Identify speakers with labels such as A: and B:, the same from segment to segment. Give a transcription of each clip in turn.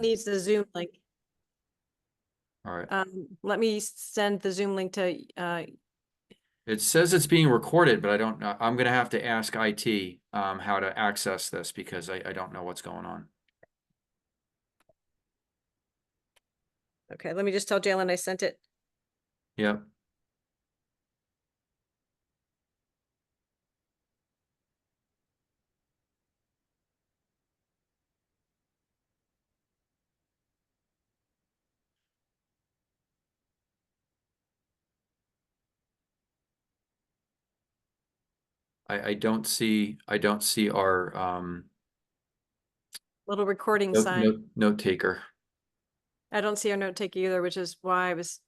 A: needs the Zoom link.
B: All right.
A: Let me send the Zoom link to,
B: It says it's being recorded, but I don't know. I'm gonna have to ask IT how to access this because I don't know what's going on.
A: okay, let me just tell Jalen I sent it.
B: Yep. I don't see our
A: Little recording sign.
B: note taker.
A: I don't see our note taker either, which is why I was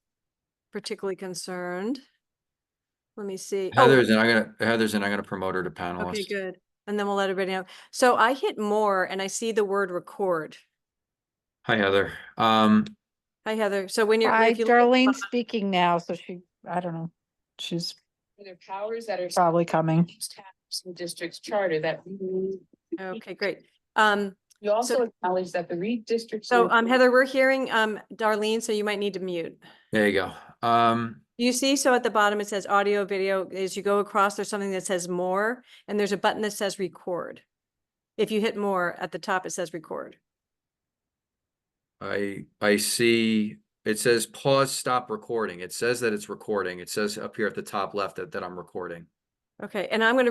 A: particularly concerned. Let me see.
B: Heather's in. I'm gonna promote her to
A: Okay,
B: panelist.
A: good. And then we'll let everybody know. So I hit more and I see the word record.
B: Hi, Heather.
A: Hi, Heather. So when you're,
C: Hi,
A: if you look at the
C: Darlene's speaking now, so I don't know. She's
D: There are powers that are
C: probably coming.
D: in district's charter that
A: okay, great.
D: you also acknowledge that the redistricting.
A: So Heather, we're hearing Darlene, so you might need to mute.
B: There you go.
A: You see, so at the bottom it says audio, video. As you go across, there's something that says more, and there's a button that says record. If you hit more at the top, it says record.
B: I see it says pause, stop recording. It says that it's recording. It says up here at the top left that I'm recording.
A: Okay, and I'm gonna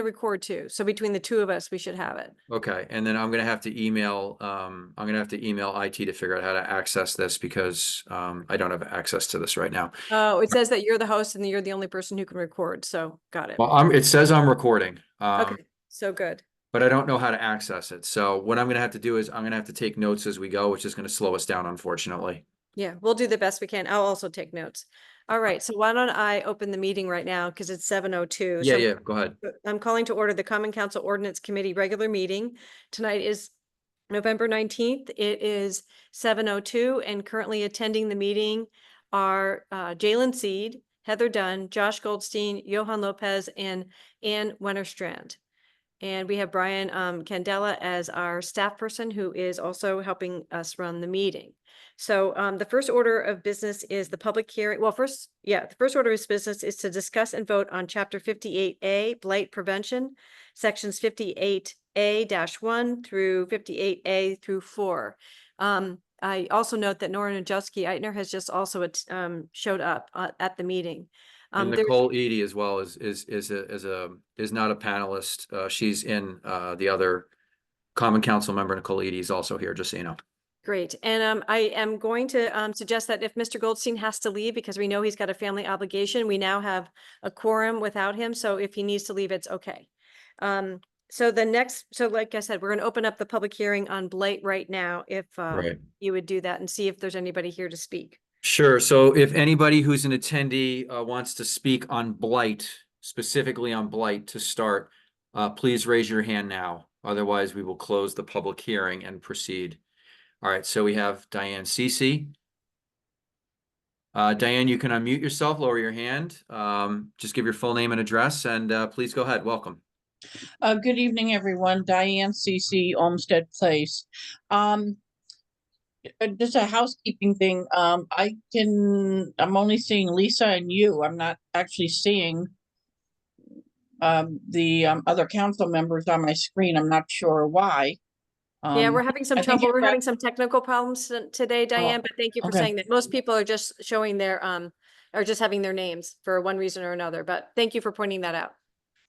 A: record too. So between the two of us, we should have it.
B: Okay, and then I'm gonna have to email IT to figure out how to access this because I don't have access to this right now.
A: Oh, it says that you're the host and you're the only person who can record. So got it.
B: Well, it says I'm recording.
A: Okay, so good.
B: But I don't know how to access it. So what I'm gonna have to do is I'm gonna have to take notes as we go, which is gonna slow us down, unfortunately.
A: Yeah, we'll do the best we can. I'll also take notes. All right, so why don't I open the meeting right now because it's 7:02.
B: Yeah,
A: So
B: yeah, go ahead.
A: I'm calling to order the Common Council Ordinance Committee regular meeting. Tonight is November 19th. It is 7:02, and currently attending the meeting are Jalen Seed, Heather Dunn, Josh Goldstein, Johan Lopez, and Ann Wennerstrand. And we have Brian Candela as our staff person who is also helping us run the meeting. So the first order of business is the public hearing. Well, the first order of business is to discuss and vote on Chapter 58A, Blight Prevention, Sections 58A-1 through 58A through 4. I also note that Nora Najewski-Eitner has just also showed up at the meeting.
B: And Nicole Eady as well is not a panelist. She's in the other Common Council member. Nicole Eady is also here, just so you know.
A: Great. And I am going to suggest that if Mr. Goldstein has to leave, because we know he's got a family obligation, we now have a quorum without him. So if he needs to leave, it's okay. So like I said, we're going to open up the public hearing on blight right now, if
B: Right.
A: you would do that and see if there's anybody here to speak.
B: Sure. So if anybody who's an attendee wants to speak on blight, specifically on blight to start, please raise your hand now. Otherwise, we will close the public hearing and proceed. All right. So we have Diane Cece. Diane, you can unmute yourself, lower your hand. Just give your full name and address, and please go ahead. Welcome.
C: Good evening, everyone. Diane CC, Olmsted Place. Just a housekeeping thing. I'm only seeing Lisa and you. I'm not actually seeing the other council members on my screen. I'm not sure why.
A: Yeah, we're having some trouble. We're having some technical problems today, Diane, but thank you for saying that. Most people are just showing their, are just having their names for one reason or another, but thank you for pointing that out.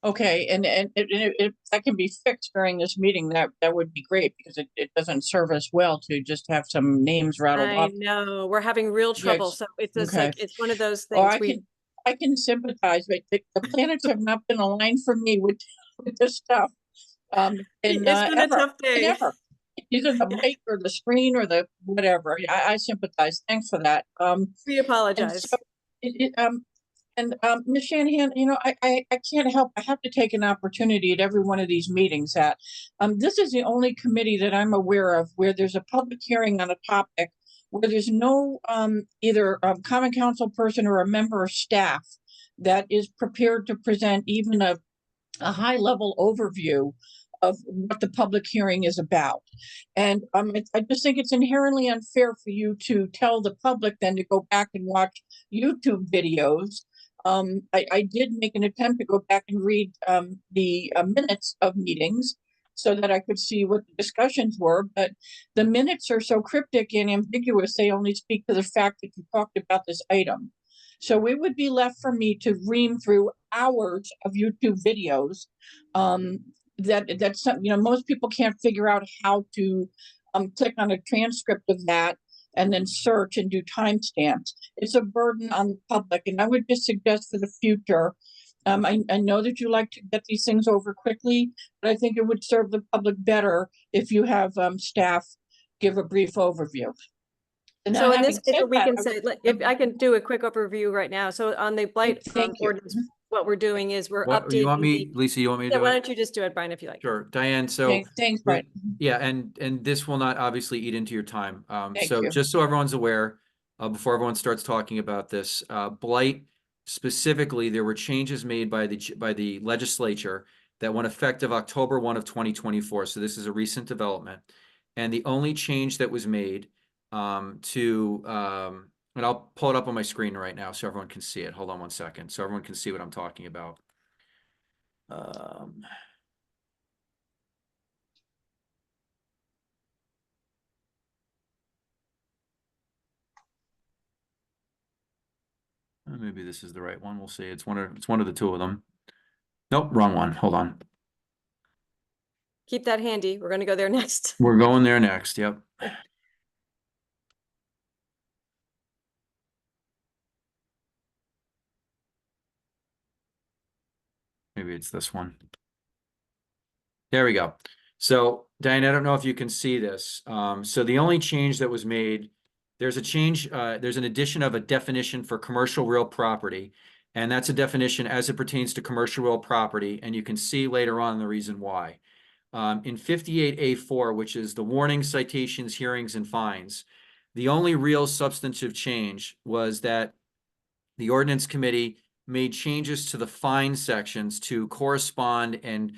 C: Okay, and if that can be fixed during this meeting, that would be great, because it doesn't serve us well to just have some names rattled off.
A: I know, we're having real trouble, so it's just
C: okay.
A: like, it's one of those things.
C: I can sympathize, but the planets have not been aligned for me with this stuff.
A: It's been a tough day.
C: Either the mic or the screen or the whatever. I sympathize. Thanks for that.
A: We apologize.
C: Ms. Shanahan, you know, I can't help. I have to take an opportunity at every one of these meetings that this is the only committee that I'm aware of where there's a public hearing on a topic where there's no either a common council person or a member of staff that is prepared to present even a high level overview of what the public hearing is about. And I just think it's inherently unfair for you to tell the public then to go back and watch YouTube videos. I did make an attempt to go back and read the minutes of meetings so that I could see what the discussions were, but the minutes are so cryptic and ambiguous, they only speak to the fact that you talked about this item. So it would be left for me to ream through hours of YouTube videos. That's something, you know, most people can't figure out how to click on a transcript of that and then search and do timestamps. It's a burden on the public, and I would just suggest for the future, I know that you like to get these things over quickly, but I think it would serve the public better if you have staff give a brief overview. And
A: So
C: now,
A: in this,
C: having said
A: we
C: that,
A: can
C: I
A: say,
C: would-
A: like, if I can do a quick overview right now. So on the blight
C: Thank you.
A: ordinance, what we're doing is we're
B: What, you want
A: updating
B: me,
A: the,
B: Lisa, you want me to
A: yeah,
B: do
A: why
B: it?
A: don't you just do it, Brian, if you like?
B: Sure, Diane, so.
C: Thanks, Brian.
B: Yeah, and this will not obviously eat into your time.
C: Thank
B: So
C: you.
B: just so everyone's aware, before everyone starts talking about this, blight specifically, there were changes made by the legislature that went effective October 1 of 2024. So this is a recent development. And the only change that was made and I'll pull it up on my screen right now so everyone can see it. Hold on one second. So everyone can see what I'm talking about. Maybe this is the right one. We'll see. It's one of the two of them. Nope, wrong one. Hold on.
A: Keep that handy. We're going to go there next.
B: We're going there next. Yep. Maybe it's this one. There we go. So Diane, I don't know if you can see this. So the only change that was made, there's a change, there's an addition of a definition for commercial real property. And that's a definition as it pertains to commercial real property. And you can see later on the reason why. In 58A4, which is the warnings, citations, hearings, and fines, the only real substantive change was that the Ordinance Committee made changes to the fine sections to correspond and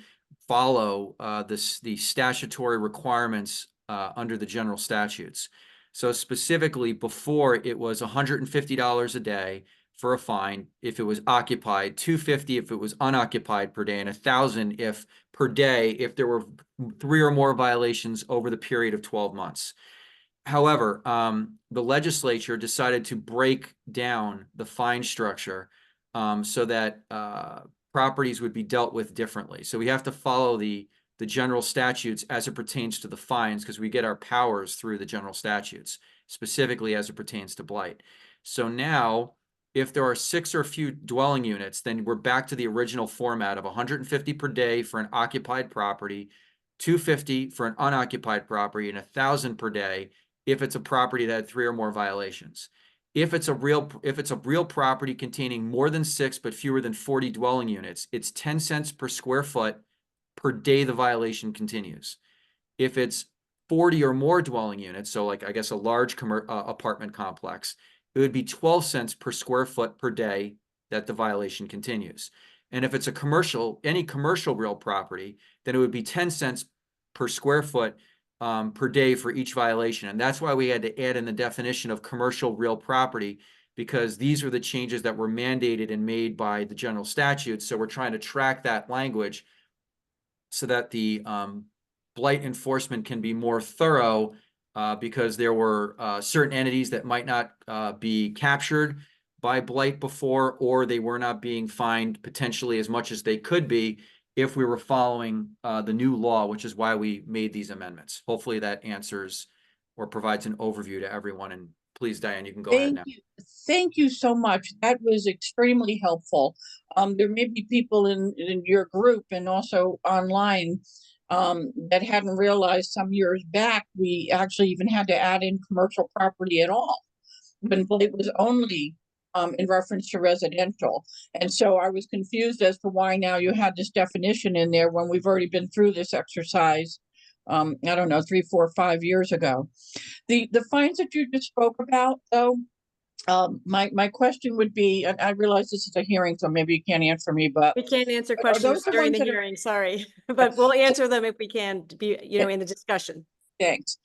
B: follow the statutory requirements under the general statutes. So specifically, before it was $150 a day for a fine if it was occupied, $250 if it was unoccupied per day, and $1,000 if per day if there were 3 or more violations over the period of 12 months. However, the legislature decided to break down the fine structure so that properties would be dealt with differently. So we have to follow the general statutes as it pertains to the fines because we get our powers through the general statutes, specifically as it pertains to blight. So now, if there are 6 or few dwelling units, then we're back to the original format of $150 per day for an occupied property, $250 for an unoccupied property, and $1,000 per day if it's a property that had 3 or more violations. If it's a real property containing more than 6 but fewer than 40 dwelling units, it's 10 cents per square foot per day the violation continues. If it's 40 or more dwelling units, so like I guess a large apartment complex, it would be 12 cents per square foot per day that the violation continues. And if it's any commercial real property, then it would be 10 cents per square foot per day for each violation. And that's why we had to add in the definition of commercial real property, because these are the changes that were mandated and made by the general statutes. So we're trying to track that language so that the blight enforcement can be more thorough because there were certain entities that might not be captured by blight before, or they were not being fined potentially as much as they could be if we were following the new law, which is why we made these amendments. Hopefully that answers or provides an overview to everyone. And please, Diane, you can go ahead now.
C: Thank you so much. That was extremely helpful. There may be people in your group and also online that hadn't realized some years back, we actually even had to add in commercial property at all, when blight was only in reference to residential. And so I was confused as to why now you had this definition in there when we've already been through this exercise, I don't know, 3, 4, 5 years ago. The fines that you just spoke about, though, My question would be, and I realize this is a hearing, so maybe you can't answer me, but
A: We can't answer
C: those
A: questions
C: the
A: during
C: ones
A: the
C: that are-
A: hearing, sorry, but we'll answer them if we can to be, you know, in the discussion.
C: thanks.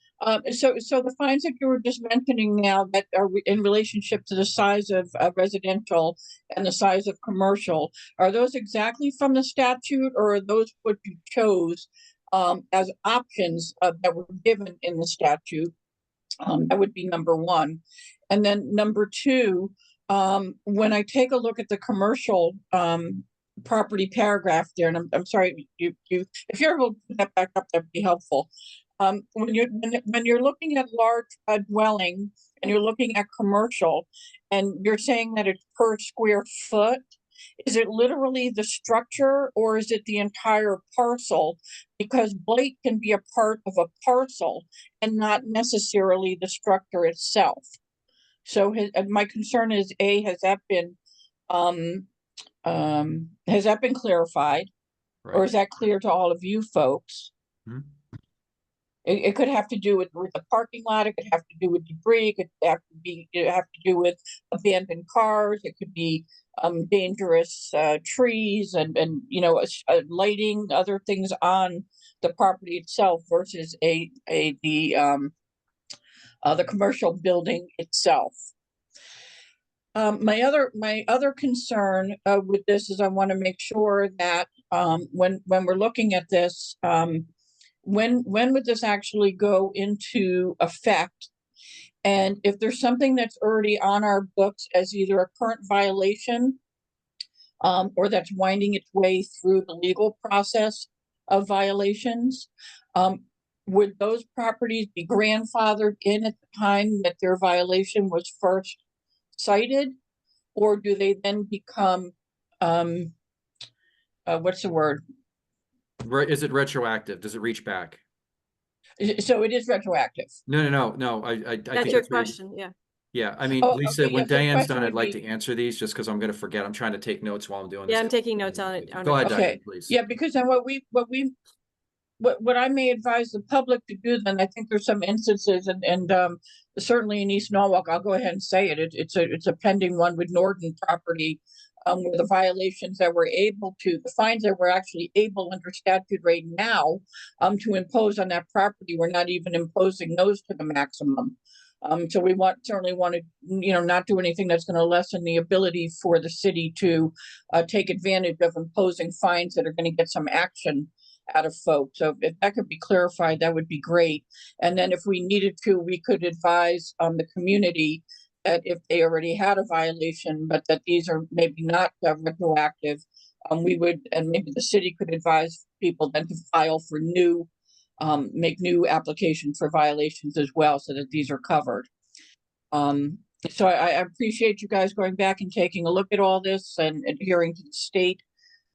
C: So the fines that you were just mentioning now that are in relationship to the size of residential and the size of commercial, are those exactly from the statute, or are those what you chose as options that were given in the statute? That would be number one. And then number two, when I take a look at the commercial property paragraph there, and I'm sorry, you if you're able to put that back up, that'd be helpful. When you're looking at large dwelling and you're looking at commercial, and you're saying that it's per square foot, is it literally the structure or is it the entire parcel? Because blight can be a part of a parcel and not necessarily the structure itself. So my concern is, A, has that been clarified? Or
B: Right.
C: is that clear to all of you folks?
B: Mhm.
C: It could have to do with the parking lot, it could have to do with debris, it could have to do with abandoned cars, it could be dangerous trees and you know, lighting, other things on the property itself versus the commercial building itself. My other concern with this is I want to make sure that when we're looking at this, when would this actually go into effect? And if there's something that's already on our books as either a current violation or that's winding its way through the legal process of violations, would those properties be grandfathered in at the time that their violation was first cited? Or do they then become, what's the word?
B: Is it retroactive? Does it reach back?
C: So it is retroactive.
B: No. I
A: That's
B: think
A: your
B: that's very-
A: question, yeah.
B: Yeah, I mean,
C: Oh,
B: Lisa,
C: okay,
B: when
C: yes, the
B: Diane's
C: question
B: done, I'd
C: would
B: like
C: be-
B: to answer these just because I'm going to forget. I'm trying to take notes while I'm doing this.
A: Yeah, I'm taking notes on it.
B: Go ahead, Diane,
C: Okay,
B: please.
C: yeah, because then what I may advise the public to do, then I think there's some instances and certainly in East Norwalk, I'll go ahead and say it. It's a pending one with Norton property, where the violations that the fines that we're actually able under statute right now, to impose on that property, we're not even imposing those to the maximum. So we certainly want to, you know, not do anything that's going to lessen the ability for the city to take advantage of imposing fines that are going to get some action out of folks. So if that could be clarified, that would be great. And then if we needed to, we could advise the community that if they already had a violation, but that these are maybe not retroactive, we would, and maybe the city could advise people then to file for make new applications for violations as well, so that these are covered. So I appreciate you guys going back and taking a look at all this and adhering to the state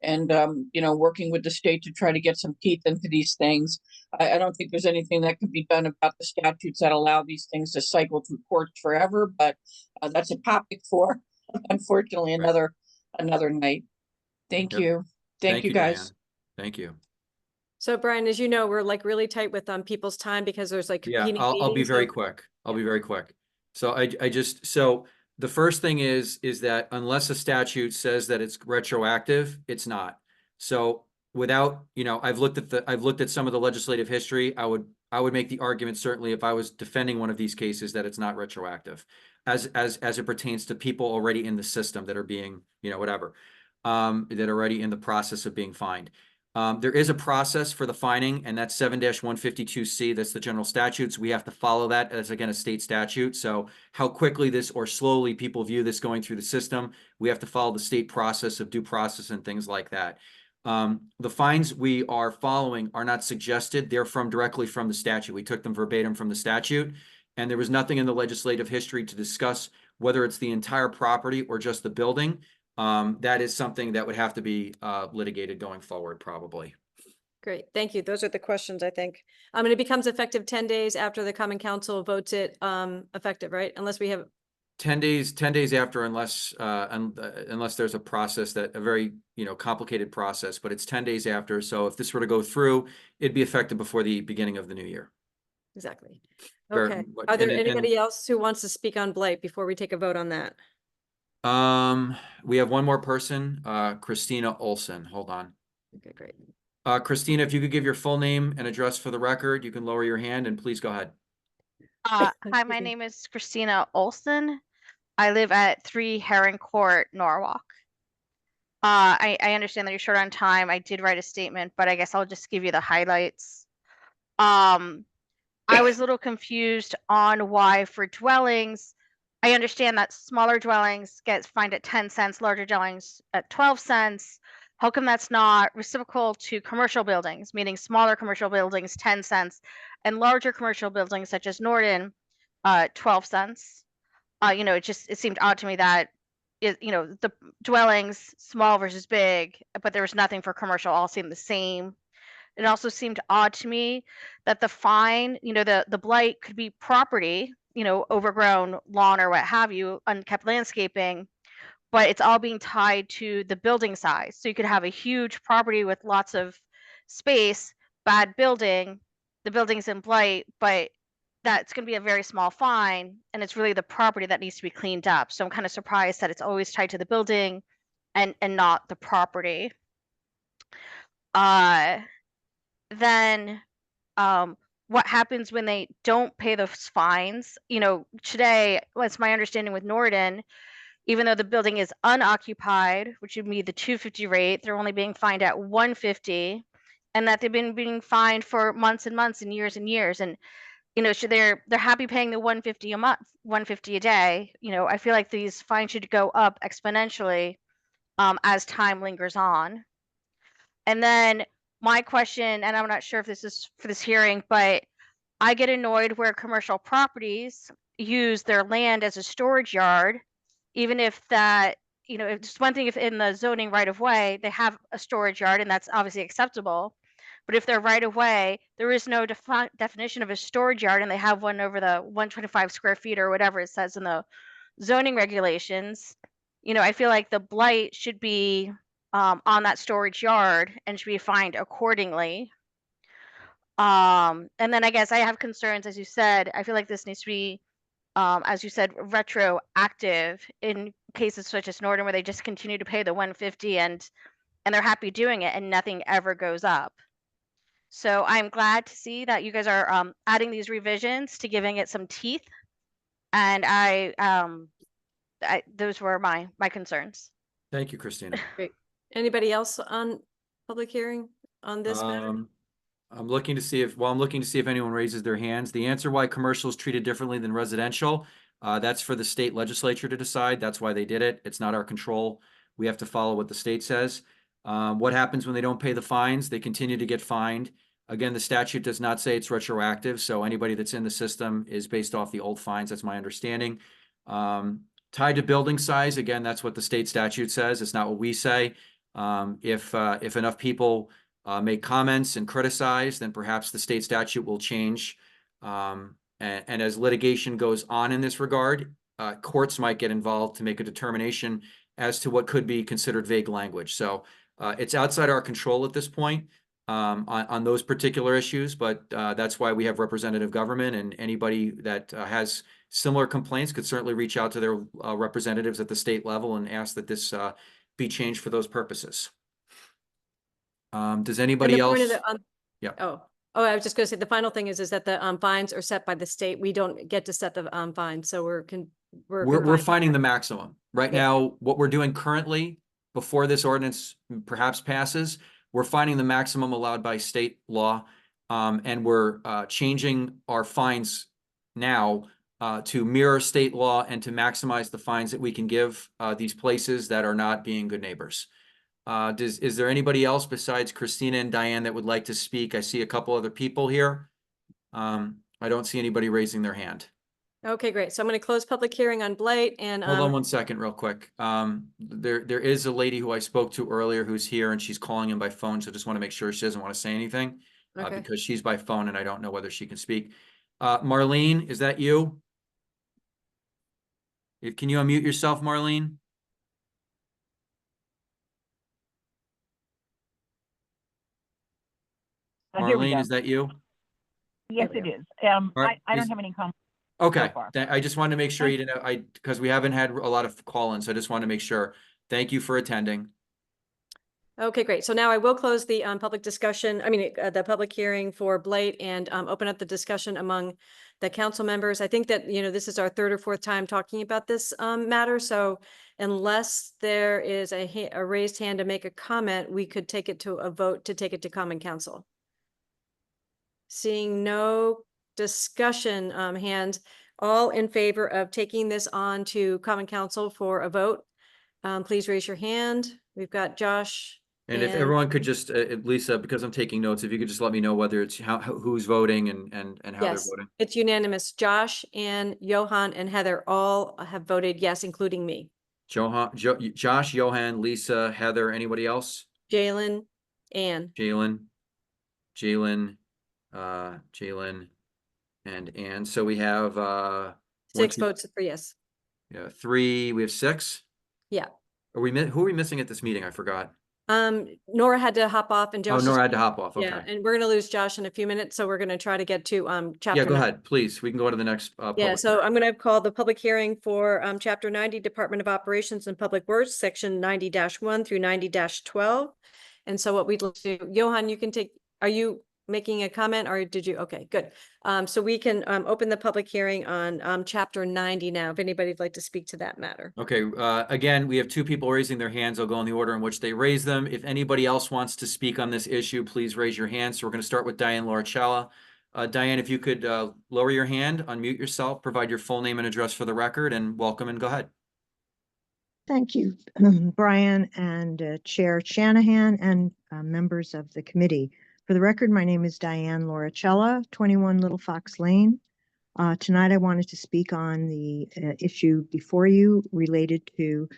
C: and, you know, working with the state to try to get some teeth into these things. I don't think there's anything that can be done about the statutes that allow these things to cycle through courts forever, but that's a topic for, unfortunately, another night. Thank
B: Yep.
C: you. Thank you, guys.
B: Diane. Thank you.
A: So Brian, as you know, we're like really tight with people's time because there's like
B: Yeah,
A: competing
B: I'll be
A: meetings,
B: very
A: so-
B: quick. I'll be very quick. So so the first thing is that unless a statute says that it's retroactive, it's not. So without, you know, I've looked at some of the legislative history. I would make the argument, certainly if I was defending one of these cases, that it's not retroactive as it pertains to people already in the system that are being, you know, whatever, that are already in the process of being fined. There is a process for the fining, and that's 7-152C. That's the general statutes. We have to follow that as, again, a state statute. So how quickly this or slowly people view this going through the system, we have to follow the state process of due process and things like that. The fines we are following are not suggested. They're directly from the statute. We took them verbatim from the statute, and there was nothing in the legislative history to discuss whether it's the entire property or just the building. That is something that would have to be litigated going forward, probably.
A: Great, thank you. Those are the questions, I think. And it becomes effective 10 days after the common council votes it effective, right? Unless we have
B: 10 days after, unless there's a process a very, you know, complicated process, but it's 10 days after. So if this were to go through, it'd be effective before the beginning of the new year.
A: Exactly.
B: Very
A: Okay.
B: much.
A: Are there
B: And-
A: anybody else who wants to speak on blight before we take a vote on that?
B: We have one more person, Christina Olson. Hold on.
A: Okay, great.
B: Christina, if you could give your full name and address for the record, you can lower your hand and please go ahead.
E: Hi, my
A: Okay.
E: name is Christina Olson. I live at 3 Heron Court, Norwalk. I understand that you're short on time. I did write a statement, but I guess I'll just give you the highlights. I was a little confused on why for dwellings, I understand that smaller dwellings get fined at 10 cents, larger dwellings at 12 cents. How come that's not reciprocal to commercial buildings, meaning smaller commercial buildings, 10 cents, and larger commercial buildings such as Norton, 12 cents? It seemed odd to me that the dwellings, small versus big, but there was nothing for commercial, all seemed the same. It also seemed odd to me that the fine, the blight could be property, overgrown lawn or what have you, unkept landscaping, but it's all being tied to the building size. So you could have a huge property with lots of space, bad building, the building's in blight, but that's going to be a very small fine, and it's really the property that needs to be cleaned up. So I'm kind of surprised that it's always tied to the building and not the property. Uh, then what happens when they don't pay those fines? Today, it's my understanding with Norton, even though the building is unoccupied, which would be the 250 rate, they're only being fined at 150, and that they've been being fined for months and months and years. And they're happy paying the 150 a month, 150 a day. I feel like these fines should go up exponentially as time lingers on. And then my question, and I'm not sure if this is for this hearing, but I get annoyed where commercial properties use their land as a storage yard, even if that, it's one thing if in the zoning right of way, they have a storage yard and that's obviously acceptable. But if they're right of way, there is no definition of a storage yard and they have one over the 125 square feet or whatever it says in the zoning regulations. I feel like the blight should be on that storage yard and should be fined accordingly. And then I guess I have concerns, as you said. I feel like this needs to be, as you said, retroactive in cases such as Norton, where they just continue to pay the 150 and they're happy doing it and nothing ever goes up. So I'm glad to see that you guys are adding these revisions to giving it some teeth. And those were my concerns.
B: Thank you, Christina.
A: Great. Anybody else on public hearing on this matter?
B: I'm looking to see if anyone raises their hands. The answer why commercial is treated differently than residential, that's for the state legislature to decide. That's why they did it. It's not our control. We have to follow what the state says. What happens when they don't pay the fines? They continue to get fined. Again, the statute does not say it's retroactive, so anybody that's in the system is based off the old fines. That's my understanding. Tied to building size, again, that's what the state statute says. It's not what we say. If enough people make comments and criticize, then perhaps the state statute will change. And as litigation goes on in this regard, courts might get involved to make a determination as to what could be considered vague language. So it's outside our control at this point on those particular issues, but that's why we have representative government, and anybody that has similar complaints could certainly reach out to their representatives at the state level and ask that this be changed for those purposes. Does anybody
A: And the point
B: else?
A: of the,
B: Yeah.
A: Oh, I was just gonna say, the final thing is that the fines are set by the state. We don't get to set the fines, so we're
B: We're
A: confined.
B: finding the maximum. Right
A: Yeah.
B: now, what we're doing currently, before this ordinance perhaps passes, we're finding the maximum allowed by state law. And we're changing our fines now to mirror state law and to maximize the fines that we can give these places that are not being good neighbors. Is there anybody else besides Christina and Diane that would like to speak? I see a couple other people here. I don't see anybody raising their hand.
A: Okay, great. So I'm gonna close public hearing on blight and
B: Hold on one second real quick. There is a lady who I spoke to earlier who's here and she's calling in by phone. So just want to make sure she doesn't want to say anything
A: okay.
B: because she's by phone and I don't know whether she can speak. Marlene, is that you? Can you unmute yourself, Marlene?
F: Here we
B: Marlene,
F: go.
B: is that you?
F: Yes,
A: we
F: it
A: go.
F: is.
B: All right,
F: I don't
B: please.
F: have any comments.
B: Okay,
F: far.
B: I just wanted to make sure you didn't, because we haven't had a lot of call-ins, so I just want to make sure. Thank you for attending.
A: Okay, great. So now I will close the public discussion, the public hearing for Blight and open up the discussion among the council members. I think that, this is our third or fourth time talking about this matter. So unless there is a raised hand to make a comment, we could take it to a vote to take it to common council. Seeing no discussion hands, all in favor of taking this on to common council for a vote, please raise your hand. We've got Josh.
B: And if everyone could just, Lisa, because I'm taking notes, if you could just let me know whether it's who's voting and how they're
A: Yes,
B: voting.
A: it's unanimous. Josh and Johan and Heather all have voted yes, including me.
B: Josh, Johan, Lisa, Heather, anybody else?
A: Jalen, Ann.
B: Jalen, and Ann. So we have
A: 6 votes for yes.
B: Yeah, 3. We have 6.
A: Yeah.
B: Who are we missing at this meeting? I forgot.
A: Nora had to hop off and Josh.
B: Oh, Nora had to hop off. Okay.
A: Yeah, and we're gonna lose Josh in a few minutes, so we're gonna try to get to chapter.
B: Yeah, go
A: 9.
B: ahead, please. We can go to the next
A: Yeah,
B: public
A: so
B: hearing.
A: I'm gonna call the public hearing for chapter 90, Department of Operations and Public Works, section 90-1 through 90-12. And so what we'd like to do, Johan, you can take, are you making a comment or did you? Okay, good. So we can open the public hearing on chapter 90 now, if anybody'd like to speak to that matter.
B: Okay, again, we have 2 people raising their hands. I'll go in the order in which they raise them. If anybody else wants to speak on this issue, please raise your hand. So we're going to start with Diane Lauricella. Diane, if you could lower your hand, unmute yourself, provide your full name and address for the record, and welcome, and go ahead.
G: Thank you, Brian and Chair Shanahan and members of the committee. For the record, my name is Diane Lauricella, 21 Little Fox Lane. Tonight I wanted to speak on the issue before you related to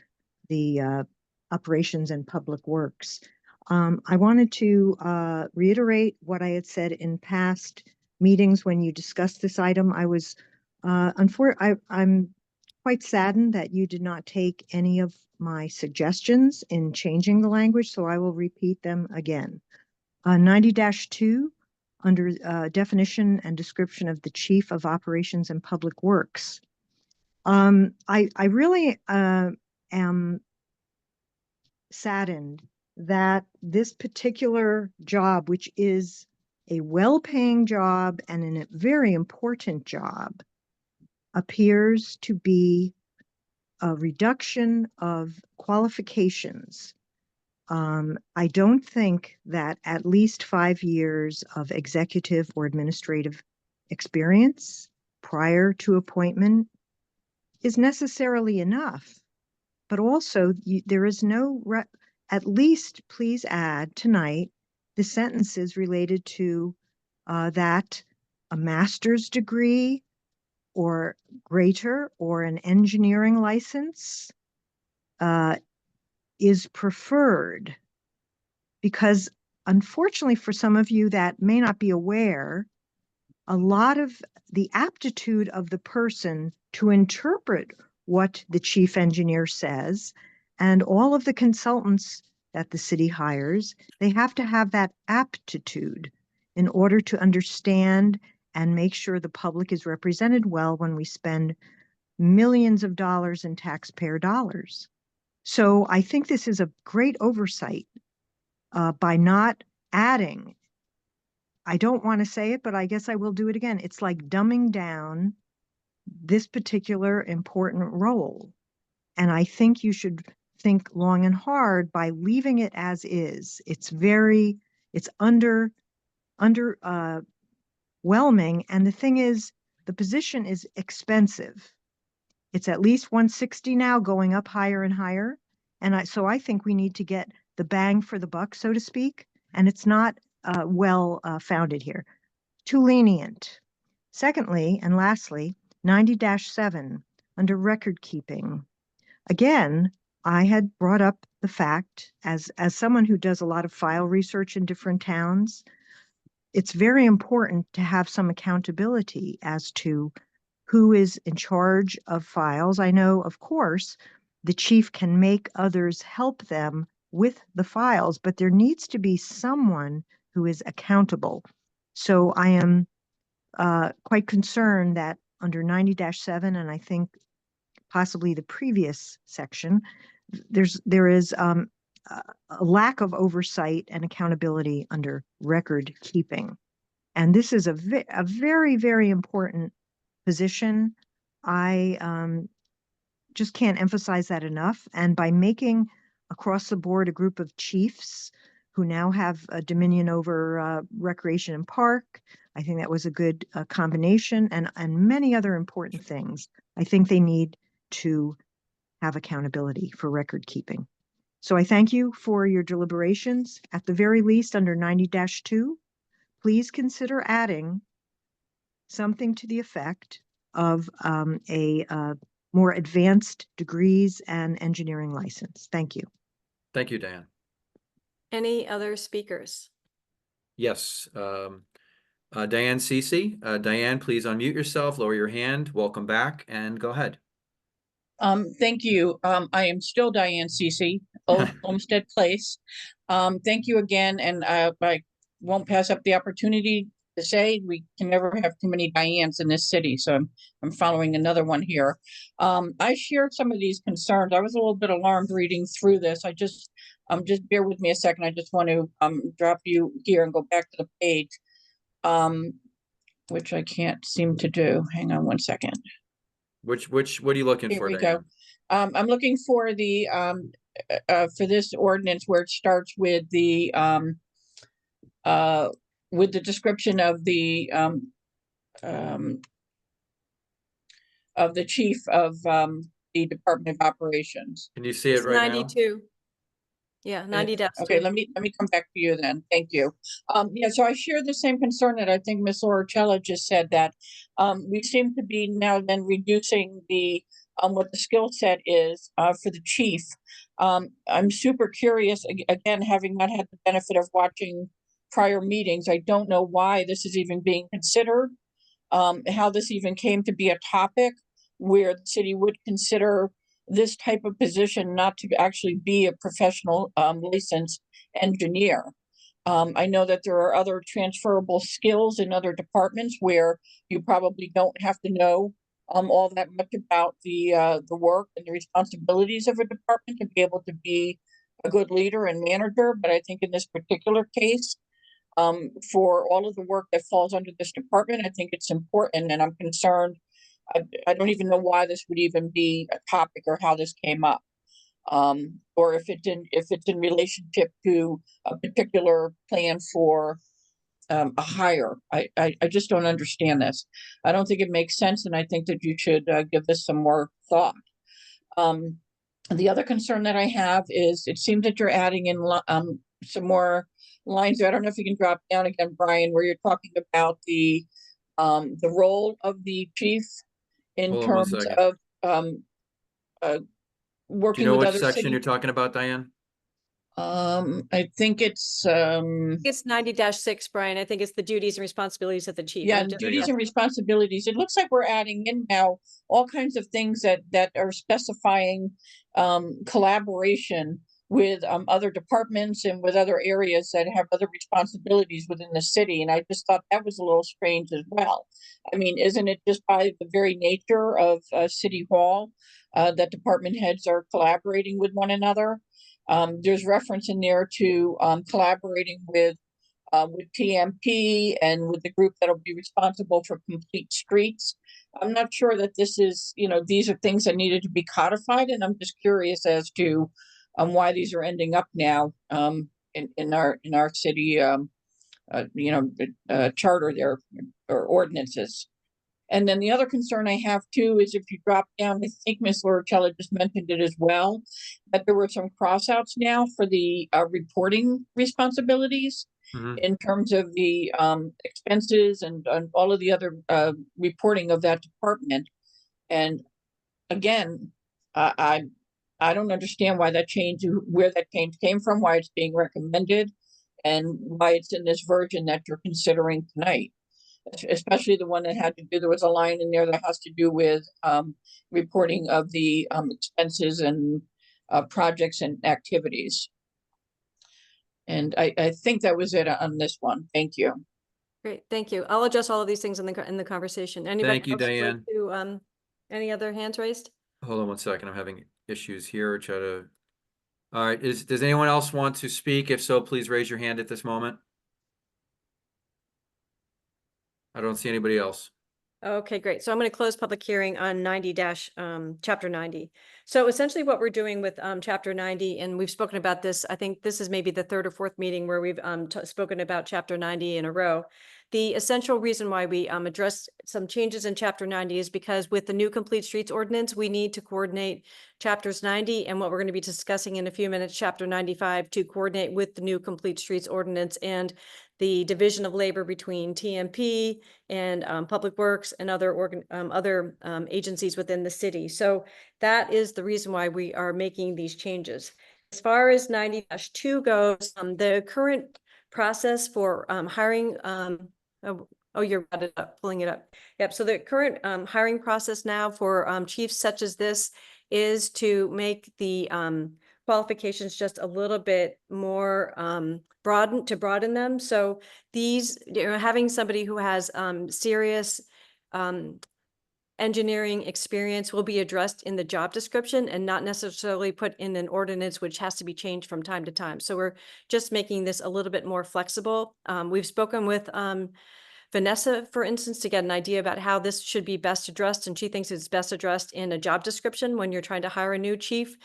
G: the operations and public works. I wanted to reiterate what I had said in past meetings when you discussed this item. I was I'm quite saddened that you did not take any of my suggestions in changing the language, so I will repeat them again. 90-2, under definition and description of the Chief of Operations and Public Works. I really am saddened that this particular job, which is a well-paying job and a very important job, appears to be a reduction of qualifications. I don't think that at least 5 years of executive or administrative experience prior to appointment is necessarily enough. But also, there is no, at least please add tonight the sentences related to that a master's degree or greater or an engineering license is preferred, because unfortunately for some of you that may not be aware, a lot of the aptitude of the person to interpret what the chief engineer says and all of the consultants that the city hires, they have to have that aptitude in order to understand and make sure the public is represented well when we spend millions of dollars in taxpayer dollars. So I think this is a great oversight by not adding. I don't want to say it, but I guess I will do it again. It's like dumbing down this particular important role. And I think you should think long and hard by leaving it as is. It's underwhelming. And the thing is, the position is expensive. It's at least 160 now, going up higher and higher. And so I think we need to get the bang for the buck, so to speak. And it's not founded here. Too lenient. Secondly, and lastly, 90-7 under record keeping. Again, I had brought up the fact, as someone who does a lot of file research in different towns, it's very important to have some accountability as to who is in charge of files. I know, of course, the chief can make others help them with the files, but there needs to be someone who is accountable. So I am quite concerned that under 90-7, and I think possibly the previous section, there is a lack of oversight and accountability under record keeping. And this is a very, very important position. I just can't emphasize that enough. And by making across the board a group of chiefs who now have a dominion over recreation and park, I think that was a good combination, and many other important things. I think they need to have accountability for record keeping. So I thank you for your deliberations. At the very least, under 90-2, please consider adding something to the effect of a more advanced degrees and engineering license. Thank you.
B: Thank you, Diane.
A: Any other speakers?
B: Yes, Diane Cece. Diane, please unmute yourself, lower your hand. Welcome back, and go ahead.
C: Thank you. I am still Diane Cece, Old Homestead Place. Thank you again, and I won't pass up the opportunity to say we can never have too many Dianes in this city, so I'm following another one here. I shared some of these concerns. I was a little bit alarmed reading through this. I just bear with me a second. I just want to drop you here and go back to the page, which I can't seem to do. Hang on one second.
B: What are you looking
C: Here
B: for,
C: we
B: Diane?
C: go. I'm looking for the for this ordinance where it starts with the description of the chief of the Department of Operations.
B: Can you see it
A: It's
B: right now?
A: 92. Yeah, 90-2.
C: Okay, let me come back to you then. Thank you. Yeah, so I share the same concern that I think Ms. Orchella just said, that we seem to be now then reducing the what the skill set is for the chief. I'm super curious, again, having not had the benefit of watching prior meetings, I don't know why this is even being considered, how this even came to be a topic where the city would consider this type of position not to actually be a professional licensed engineer. I know that there are other transferable skills in other departments where you probably don't have to know all that much about the work and the responsibilities of a department to be able to be a good leader and manager. But I think in this particular case, for all of the work that falls under this department, I think it's important, and I'm concerned. I don't even know why this would even be a topic or how this came up, or if it's in relationship to a particular plan for a hire. I just don't understand this. I don't think it makes sense, and I think that you should give this some more thought. The other concern that I have is it seems that you're adding in some more lines there. I don't know if you can drop down again, Brian, where you're talking about the role of the chief in
B: Hold on one
C: terms
B: second.
C: of
B: Do you
C: working
B: know
C: with
B: which
C: other
B: section
C: city.
B: you're talking about, Diane?
C: I think it's
A: It's 90-6, Brian. I think it's the duties and responsibilities of the chief.
C: yeah,
A: I'm just-
C: duties and responsibilities. It looks like we're adding in now all kinds of things that are specifying collaboration with other departments and with other areas that have other responsibilities within the city. And I just thought that was a little strange as well. I mean, isn't it just by the very nature of City Hall that department heads are collaborating with one another? There's reference in there to collaborating with TMP and with the group that'll be responsible for complete streets. I'm not sure that this is, these are things that needed to be codified, and I'm just curious as to why these are ending up now in our city, charter there, or ordinances. And then the other concern I have too is if you drop down, I think Ms. Loricella just mentioned it as well, that there were some crossouts now for the reporting responsibilities in terms of the expenses and all of the other reporting of that department. And again, I don't understand why that change, where that change came from, why it's being recommended, and why it's in this version that you're considering tonight. Especially the one that had to do, there was a line in there that has to do with reporting of the expenses and projects and activities. And I think that was it on this one. Thank you.
A: Great, thank you. I'll adjust all of these things in the conversation. Anybody
B: Thank you,
A: else like
B: Diane.
A: to, any other hands raised?
B: Hold on one second. I'm having issues here. All right, does anyone else want to speak? If so, please raise your hand at this moment. I don't see anybody else.
A: Okay, great. So I'm going to close public hearing on 90 chapter 90. So essentially what we're doing with chapter 90, and we've spoken about this, I think this is maybe the third or fourth meeting where we've spoken about chapter 90 in a row. The essential reason why we addressed some changes in chapter 90 is because with the new complete streets ordinance, we need to coordinate chapters 90 and what we're going to be discussing in a few minutes, chapter 95, to coordinate with the new complete streets ordinance and the division of labor between TMP and Public Works and other agencies within the city. So that is the reason why we are making these changes. As far as 90-2 goes, the current process for hiring, you're pulling it up. Yep. So the current hiring process now for chiefs such as this is to make the qualifications just a little bit more broaden them. So these, having somebody who has serious engineering experience will be addressed in the job description and not necessarily put in an ordinance, which has to be changed from time to time. So we're just making this a little bit more flexible. We've spoken with Vanessa, for instance, to get an idea about how this should be best addressed, and she thinks it's best addressed in a job description when you're trying to hire a new chief.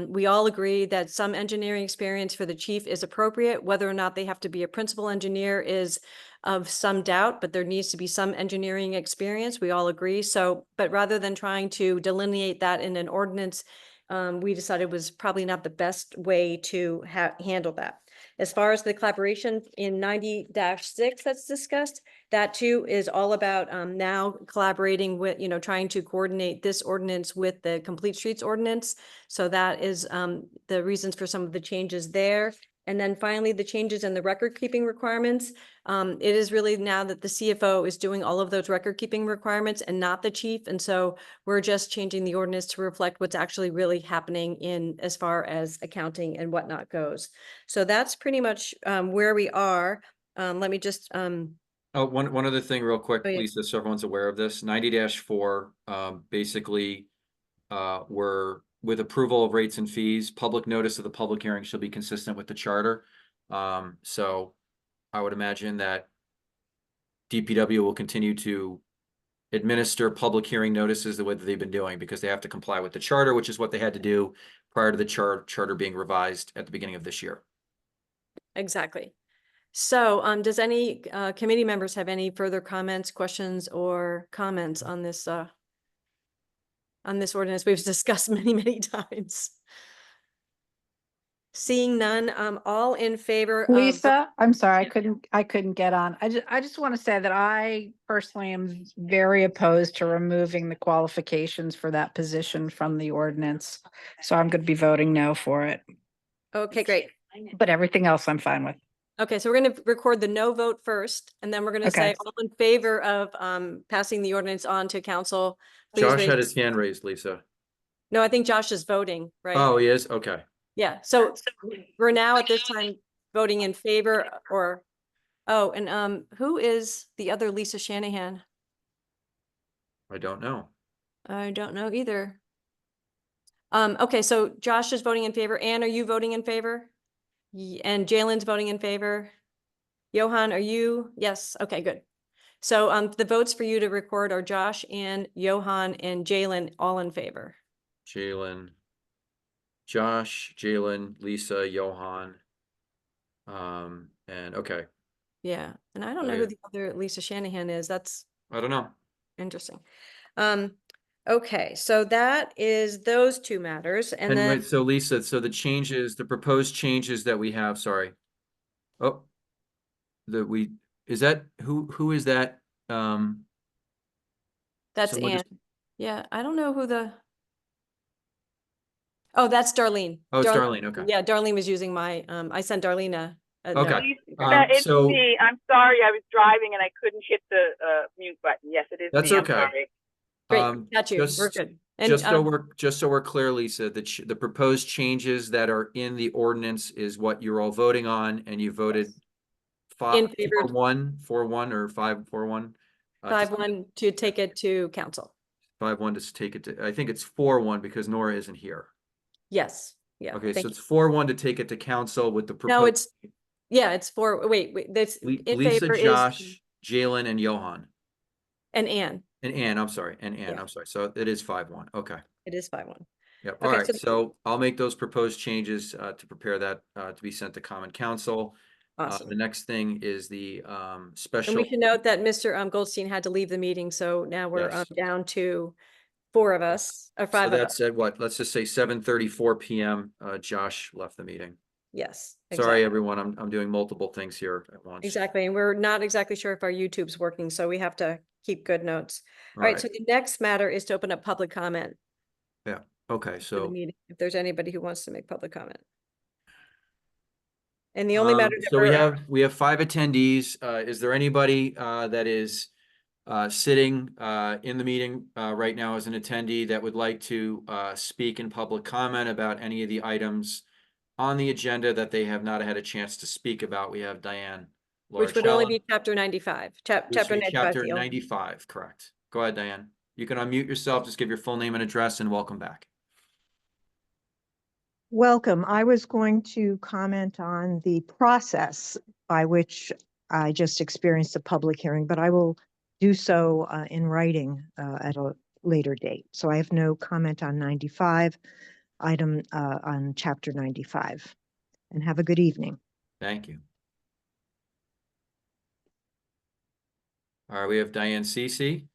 A: We all agree that some engineering experience for the chief is appropriate. Whether or not they have to be a principal engineer is of some doubt, but there needs to be some engineering experience. We all agree. So, but rather than trying to delineate that in an ordinance, we decided was probably not the best way to handle that. As far as the collaboration in 90-6 that's discussed, that too is all about now collaborating with, trying to coordinate this ordinance with the complete streets ordinance. So that is the reasons for some of the changes there. And then finally, the changes in the record keeping requirements. It is really now that the CFO is doing all of those record keeping requirements and not the chief. And so we're just changing the ordinance to reflect what's actually really happening in as far as accounting and whatnot goes. So that's pretty much where we are. Let me just
B: Oh, one other thing real quick,
A: Oh, yeah.
B: Lisa, so everyone's aware of this. 90-4, basically, we're with approval of rates and fees, public notice of the public hearing shall be consistent with the charter. So I would imagine that DPW will continue to administer public hearing notices the way that they've been doing, because they have to comply with the charter, which is what they had to do prior to the charter being revised at the beginning of this year.
A: Exactly. So does any committee members have any further comments, questions, or comments on this ordinance we've discussed many times? Seeing none, all in favor of.
F: Lisa, I'm sorry, I couldn't get on. I just want to say that I personally am very opposed to removing the qualifications for that position from the ordinance. So I'm going to be voting no for it,
A: Okay, great.
F: but everything else I'm fine with.
A: Okay, so we're going to record the no vote first, and then we're going to say
F: Okay.
A: all in favor of passing the ordinance on to council. Please
B: Josh
A: raise-
B: had his hand raised, Lisa.
A: No, I think Josh is voting, right?
B: Oh, he is? Okay.
A: Yeah, so we're now at this time voting in favor or, and who is the other Lisa Shanahan?
B: I don't know.
A: I don't know either. Okay, so Josh is voting in favor. Ann, are you voting in favor? And Jalen's voting in favor. Johan, are you? Yes, okay, good. So the votes for you to record are Josh and Johan and Jalen all in favor.
B: Josh, Jalen, Lisa, Johan. And okay.
A: Yeah, and I don't
B: Oh,
A: know
B: yeah.
A: who the other Lisa Shanahan is. That's
B: I don't know.
A: interesting. Okay, so that is those two matters, and
B: And
A: then
B: wait, so Lisa, so the proposed changes that we have, sorry. Oh, is that, who is that?
A: that's
B: someone
A: Ann.
B: just-
A: Yeah, I don't know who the. Oh, that's Darlene.
B: Oh, it's Darlene, okay.
A: Yeah, Darlene was using my, I sent Darlene a note.
B: Okay.
H: It's
B: so-
H: me. I'm sorry. I was driving and I couldn't hit the mute button. Yes, it is
B: That's
H: me. I'm
B: okay.
H: sorry.
A: Great, got you. We're
B: just-
A: good. And
B: Just so we're clear, Lisa, the proposed changes that are in the ordinance is what you're all voting on, and you voted
A: In favor of-
B: 4-1 or 5-4-1?
A: 5-1 to take it to council.
B: 5-1 to take it to, I think it's 4-1 because Nora isn't here.
A: Yes, yeah.
B: Okay, so
A: thank
B: it's 4-1 to take it to council with the
A: you. No,
B: proposed.
A: it's wait, that's in
B: Lisa,
A: favor is,
B: Josh, Jalen, and Johan.
A: and Ann.
B: And Ann, I'm sorry, and Ann,
A: Yeah.
B: I'm sorry. So it is 5-1. Okay.
A: It is 5-1.
B: Yep.
A: Okay,
B: All right.
A: so-
B: So I'll make those proposed changes to prepare that to be sent to Common Council.
A: Awesome.
B: The next thing is the
A: And
B: special.
A: we should note that Mr. Goldstein had to leave the meeting, so now we're
B: Yes.
A: down to 4 of us, or 5
B: So
A: of us.
B: that's at what? Let's just say 7:34 p.m. Josh left the meeting.
A: Yes.
B: Sorry,
A: exactly.
B: everyone. I'm doing multiple things here at once.
A: Exactly, and we're not exactly sure if our YouTube's working, so we have to keep good notes. All right, so the next matter is to open up public comment
B: Yeah. Okay.
A: for the
B: So
A: meeting, if there's anybody who wants to make public comment. And the only matter that
B: so we have 5 attendees. Is there anybody that is sitting in the meeting right now as an attendee that would like to speak in public comment about any of the items on the agenda that they have not had a chance to speak about? We have Diane.
A: which would only
B: Larchella.
A: be chapter 95.
B: This
A: Chapter
B: would be
A: 95.
B: Chapter
A: the only-
B: 95, correct. Go ahead, Diane. You can unmute yourself, just give your full name and address, and welcome back.
G: Welcome. I was going to comment on the process by which I just experienced a public hearing, but I will do so in writing at a later date. So I have no comment on 95, item on chapter 95. And have a good evening.
B: Thank you. All right, we have Diane Cece.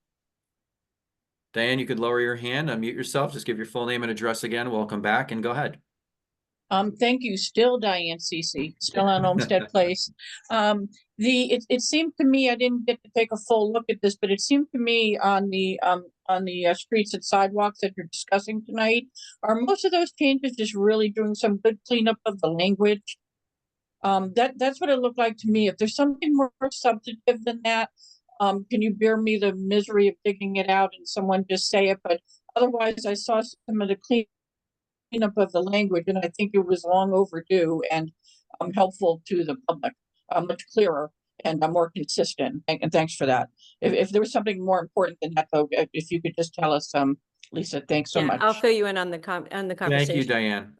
B: Diane, you could lower your hand, unmute yourself, just give your full name and address again. Welcome back, and go ahead.
C: Thank you. Still Diane Cece, still on Olmsted Place. It seemed to me, I didn't get to take a full look at this, but it seemed to me on the streets and sidewalks that you're discussing tonight, are most of those changes just really doing some good cleanup of the language? That's what it looked like to me. If there's something more substantive than that, can you bear me the misery of digging it out and someone just say it? But otherwise, I saw some of the cleanup of the language, and I think it was long overdue and helpful to the public, much clearer and more consistent. And thanks for that. If there was something more important than that, though, if you could just tell us, Lisa, thanks so
A: Yeah,
C: much.
A: I'll fill you in on the conversation.
B: Thank you, Diane.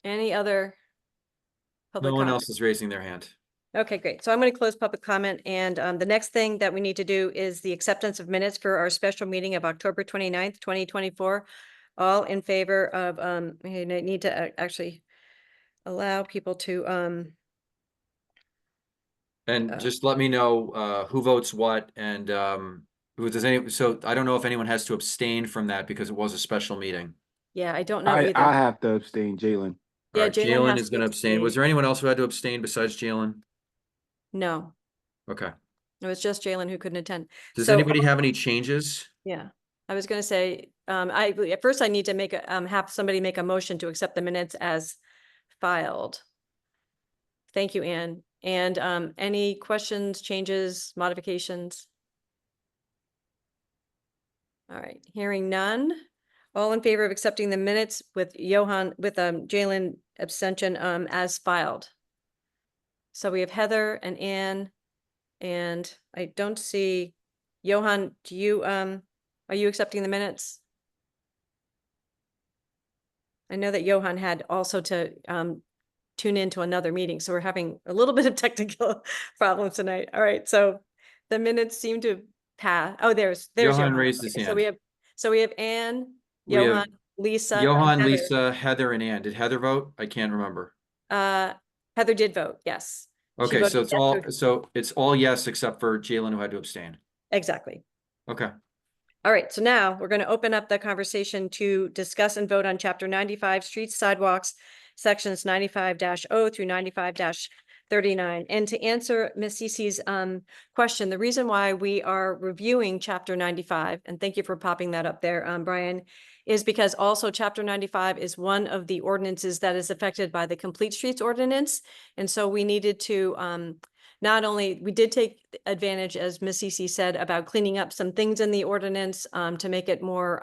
A: Any other public
B: No one
A: comment?
B: else is raising their hand.
A: Okay, great. So I'm going to close public comment, and the next thing that we need to do is the acceptance of minutes for our special meeting of October 29th, 2024. All in favor of, we need to actually allow people to,
B: And just let me know who votes what, and who does any, so I don't know if anyone has to abstain from that because it was a special meeting.
A: yeah, I don't know
I: I
A: either.
I: have to abstain, Jalen.
A: Yeah,
B: All right,
A: Jalen
B: Jalen
A: has
B: is
A: to
B: going to abstain. Was
A: abstain.
B: there anyone else who had to abstain besides Jalen?
A: No,
B: Okay.
A: it was just Jalen who couldn't attend.
B: Does
A: So,
B: anybody have any changes?
A: yeah, I was gonna say, at first I need to make have somebody make a motion to accept the minutes as filed. Thank you, Anne. And any questions, changes, modifications? All right, hearing none. All in favor of accepting the minutes with Jalen abstention as filed. So we have Heather and Anne, and I don't see Johan. Do you are you accepting the minutes? I know that Johan had also to tune into another meeting, so we're having a little bit of technical problems tonight. All right, so the minutes seem to pass. Oh, there's
B: Johan raised his
A: Okay,
B: hand.
A: So we have Anne,
B: We have
A: Johan, Lisa, and
B: Johan,
A: Heather.
B: Lisa, Heather, and Ann. Did Heather vote? I can't remember.
A: Heather did vote, yes. She
B: Okay,
A: voted
B: so it's
A: yes
B: all,
A: to-
B: so it's all yes except for Jalen who had to abstain.
A: Exactly.
B: Okay.
A: All right, so now we're going to open up the conversation to discuss and vote on chapter 95, streets, sidewalks, sections 95-0 through 95-39. And to answer Ms. Cece's question, the reason why we are reviewing chapter 95, and thank you for popping that up there, Brian, is because also chapter 95 is one of the ordinances that is affected by the Complete Streets Ordinance. And so we needed to not only, we did take advantage, as Ms. Cece said, about cleaning up some things in the ordinance to make it more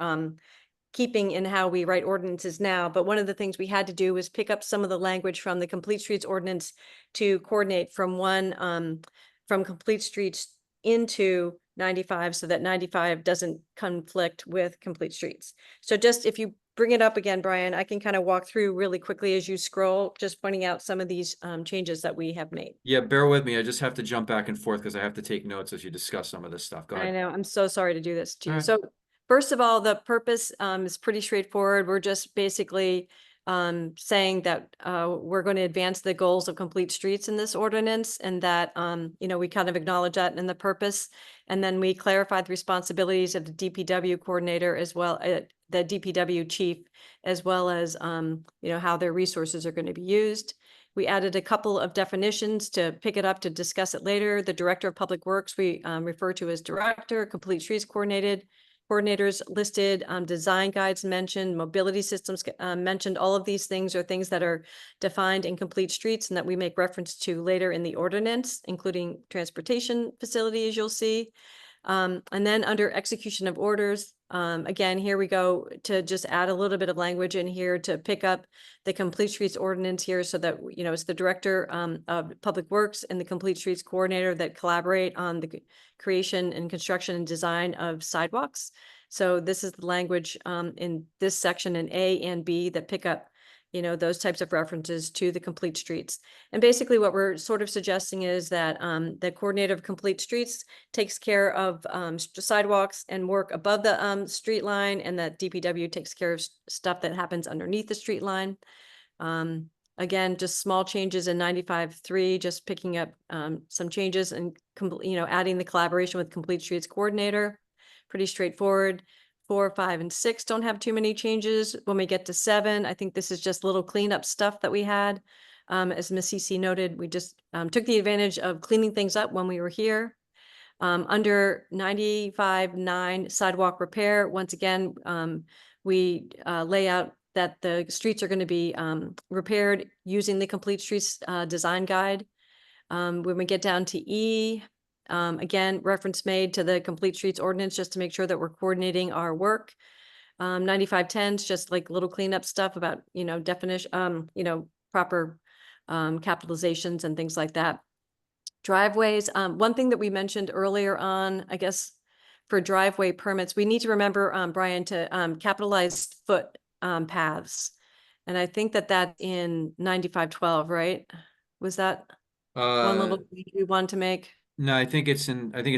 A: keeping in how we write ordinances now. But one of the things we had to do was pick up some of the language from the Complete Streets ordinance to coordinate from from Complete Streets into 95 so that 95 doesn't conflict with Complete Streets. So just if you bring it up again, Brian, I can kind of walk through really quickly as you scroll, just pointing out some of these changes that we have made.
B: Yeah, bear with me. I just have to jump back and forth because I have to take notes as you discuss some of this stuff. Go
A: I
B: ahead.
A: know, I'm so sorry to do this to you.
B: Alright.
A: So first of all, the purpose is pretty straightforward. We're just basically saying that we're going to advance the goals of Complete Streets in this ordinance, and that we kind of acknowledge that in the purpose. And then we clarify the responsibilities of the DPW coordinator as well, the DPW chief, as well as how their resources are going to be used. We added a couple of definitions to pick it up to discuss it later. The Director of Public Works, we refer to as Director, Complete Streets Coordinators listed, design guides mentioned, mobility systems mentioned. All of these things are things that are defined in Complete Streets and that we make reference to later in the ordinance, including transportation facility, as you'll see. And then under execution of orders, again, here we go to just add a little bit of language in here to pick up the Complete Streets ordinance here so that, it's the Director of Public Works and the Complete Streets Coordinator that collaborate on the creation and construction and design of sidewalks. So this is the language in this section in A and B that pick up those types of references to the Complete Streets. And basically what we're sort of suggesting is that the coordinator of Complete Streets takes care of sidewalks and work above the street line, and that DPW takes care of stuff that happens underneath the street line. Again, just small changes in 95.3, just picking up some changes and adding the collaboration with Complete Streets Coordinator. Pretty straightforward. 4, 5, and 6 don't have too many changes. When we get to 7, I think this is just little cleanup stuff that we had. As Ms. CC noted, we just took the advantage of cleaning things up when we were here. Under 95.9 sidewalk repair, once again, we lay out that the streets are going to be repaired using the Complete Streets design guide. When we get down to E, again, reference made to the Complete Streets ordinance just to make sure that we're coordinating our work. 95.10 is just like little cleanup stuff about, definition, proper capitalizations and things like that. Driveways, one thing that we mentioned earlier on, I guess, for driveway permits, we need to remember, Brian, to capitalize foot paths. And I think that's in 95.12, right? Was that one little thing we wanted to make?
B: No, I think it's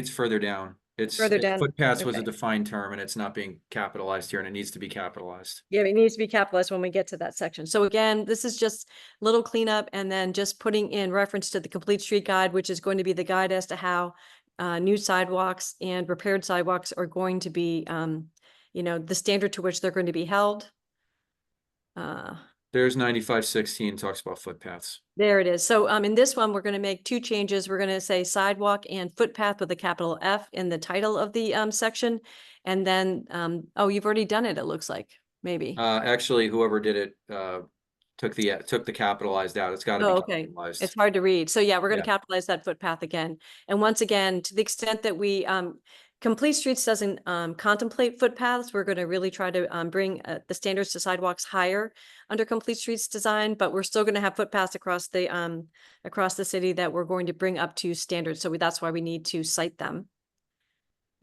B: further down.
A: Further down,
B: Footpaths was a
A: okay.
B: defined term and it's not being capitalized here, and it needs to be capitalized.
A: Yeah, it needs to be capitalized when we get to that section. So again, this is just little cleanup and then just putting in reference to the Complete Street Guide, which is going to be the guide as to how new sidewalks and repaired sidewalks are going to be, the standard to which they're going to be held.
B: There's 95.16 talks about footpaths.
A: There it is. So in this one, we're going to make 2 changes. We're going to say sidewalk and footpath with a capital F in the title of the section. And then, oh, you've already done it, it looks like, maybe.
B: Actually, whoever did it took the capitalized out. It's got to be
A: Okay.
B: capitalized.
A: It's hard to read. So yeah, we're going to
B: Yeah.
A: capitalize that footpath again. And once again, to the extent that we, Complete Streets doesn't contemplate footpaths, we're going to really try to bring the standards to sidewalks higher under Complete Streets design, but we're still going to have footpaths across the city that we're going to bring up to standards. So that's why we need to cite them.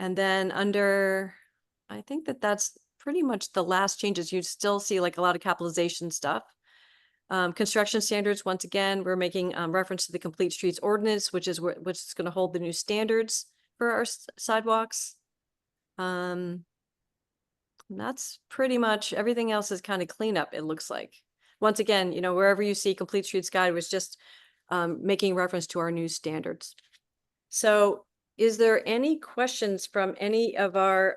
A: And then I think that's pretty much the last changes. You still see like a lot of capitalization stuff. Construction standards, once again, we're making reference to the Complete Streets ordinance, which is going to hold the new standards for our sidewalks. And that's pretty much everything else is kind of cleanup, it looks like. Once again, wherever you see Complete Streets Guide was just making reference to our new standards. So is there any questions from any of our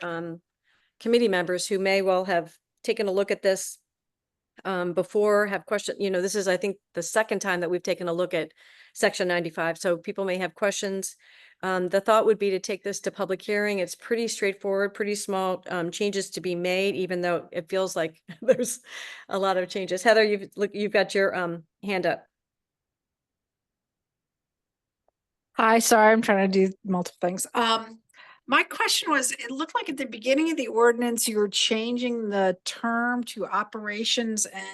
A: committee members who may well have taken a look at this before, have questions? This is, I think, the second time that we've taken a look at section 95. So people may have questions. The thought would be to take this to public hearing. It's pretty straightforward, pretty small changes to be made, even though it feels like there's a lot of changes. Heather, you've got your hand up.
F: Hi, sorry, I'm trying to do multiple things. My question was, it looked like at the beginning of the ordinance, you were changing the term to operations and.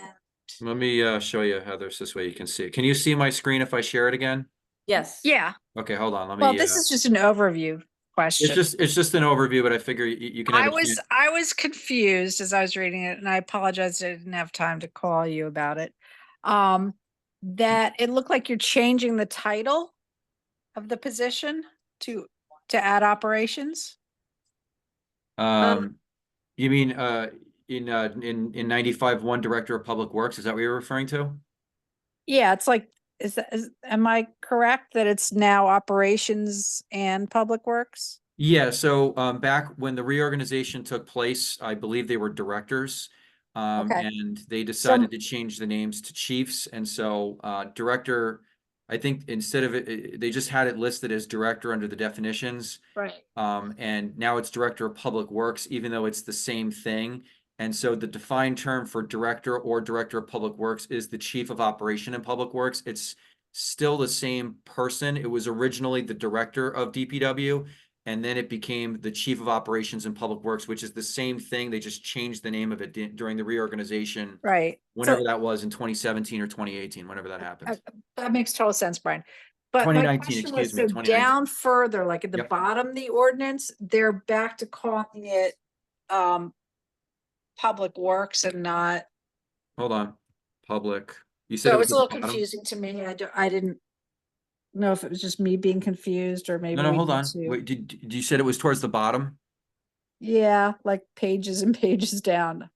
B: Let me show you, Heather, so this way you can see it. Can you see my screen if I share it again?
A: Yes.
F: Yeah,
B: Okay, hold on. Let
F: well,
B: me.
F: this is just an overview question.
B: It's just an overview, but I figure you can have
F: I
B: a
F: was
B: chance.
F: I was confused as I was reading it, and I apologize I didn't have time to call you about it. That it looked like you're changing the title of the position to add operations.
B: You mean in 95-1 Director of Public Works? Is that what you're referring to?
F: Yeah, it's like, am I correct that it's now operations and public works?
B: Yeah, so back when the reorganization took place, I believe they were directors.
F: Okay.
B: And they decided to change the names to chiefs. And so director, I think instead of it, they just had it listed as director under the definitions.
F: Right.
B: And now it's director of public works, even though it's the same thing. And so the defined term for director or director of public works is the chief of operation in public works. It's still the same person. It was originally the director of DPW. And then it became the chief of operations in public works, which is the same thing. They just changed the name of it during the reorganization.
F: Right.
B: Whenever
F: So,
B: that was in 2017 or 2018, whenever that happened.
F: that makes total sense, Brian. But my
B: 2019,
F: question was,
B: excuse me,
F: so
B: 2019.
F: down further, like at the
B: Yep.
F: bottom of the ordinance, they're back to calling it public works and not.
B: Hold on. Public. You said
F: So
B: it was
F: it's a
B: at the
F: little
B: bottom?
F: confusing to me. I didn't know if it was just me being confused or maybe.
B: No,
F: we
B: hold
F: need
B: on.
F: to-
B: Wait, did you said it was towards the bottom?
F: Yeah, like pages and pages down.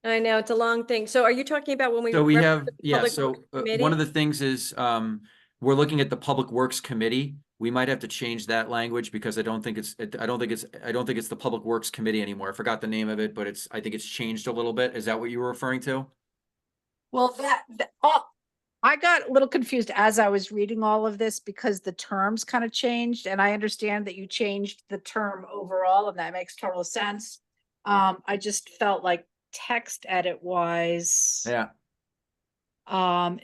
A: I know, it's a long thing. So are you talking about when we?
B: So we
A: reference
B: have,
A: the
B: yeah,
A: Public
B: so
A: Works
B: one
A: Committee?
B: of the things is, we're looking at the Public Works Committee. We might have to change that language because I don't think it's the Public Works Committee anymore. I forgot the name of it, but I think it's changed a little bit. Is that what you were referring to?
F: Well, I got a little confused as I was reading all of this because the terms kind of changed, and I understand that you changed the term overall, and that makes total sense. I just felt like text edit wise.
B: Yeah.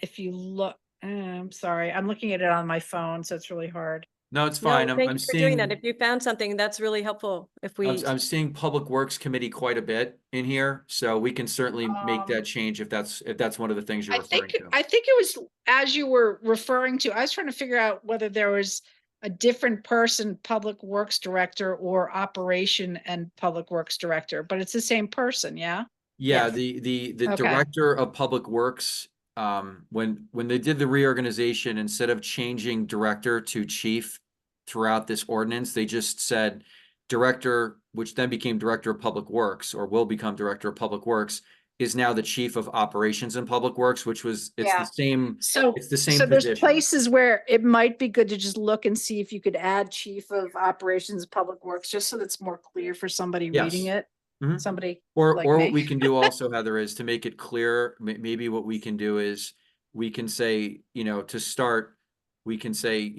F: If you look, I'm sorry, I'm looking at it on my phone, so it's really hard.
B: No, it's
A: No,
B: fine.
A: thank
B: I'm
A: you for doing that.
B: seeing,
A: If you found something, that's really helpful. If we,
B: I'm seeing Public Works Committee quite a bit in here, so we can certainly make that
F: Um,
B: change if that's one of the things you're referring to.
F: I think it was, as you were referring to, I was trying to figure out whether there was a different person, public works director or operation and public works director, but it's the same person, yeah?
B: Yeah,
A: Yes.
B: the
F: Okay.
B: director of Public Works, when they did the reorganization, instead of changing director to chief throughout this ordinance, they just said director, which then became director of Public Works, or will become director of Public Works, is now the chief of operations in Public Works, which was, it's
F: Yeah.
B: the same,
F: So,
B: it's the same
F: so there's
B: position.
F: places where it might be good to just look and see if you could add chief of operations, public works, just so that's more clear for somebody reading
B: Yes.
F: it.
B: Mhm.
F: Somebody
B: Or
F: like
B: what
F: me.
B: we can do also, Heather, is to make it clear, maybe what we can do is we can say, to start, we can say,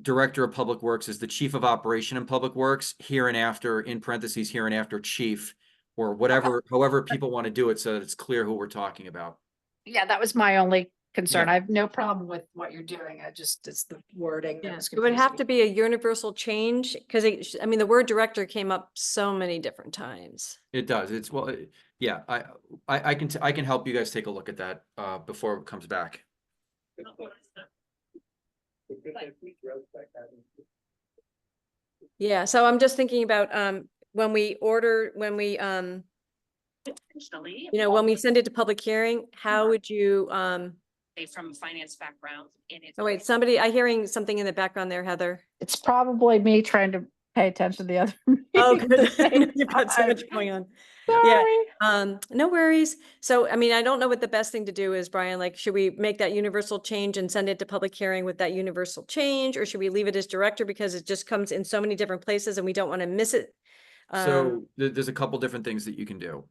B: Director of Public Works is the Chief of Operation in Public Works, here and after, in parentheses, here and after chief, or whatever, however people want to do it so that it's clear who we're talking about.
F: Yeah, that was my only concern.
B: Yeah.
F: I have no problem with what you're doing. It's the wording that
A: yeah,
F: was
A: it would have
F: confusing.
A: to be a universal change because I mean, the word director came up so many different times.
B: It does. It's, well, yeah, I can help you guys take a look at that before it comes back.
A: Yeah, so I'm just thinking about when we when we send it to public hearing, how would you
I: from finance background in it.
A: oh wait, I'm hearing something in the background there, Heather.
F: It's probably me trying to pay attention to the other.
A: Oh,
F: meetings at the same
A: good. You've got so
F: time.
A: much going on.
F: Sorry.
A: No worries. So, I mean, I don't know what the best thing to do is, Brian, like, should we make that universal change and send it to public hearing with that universal change? Or should we leave it as director because it just comes in so many different places and we don't want to miss it?
B: So there's a couple different things that you can do.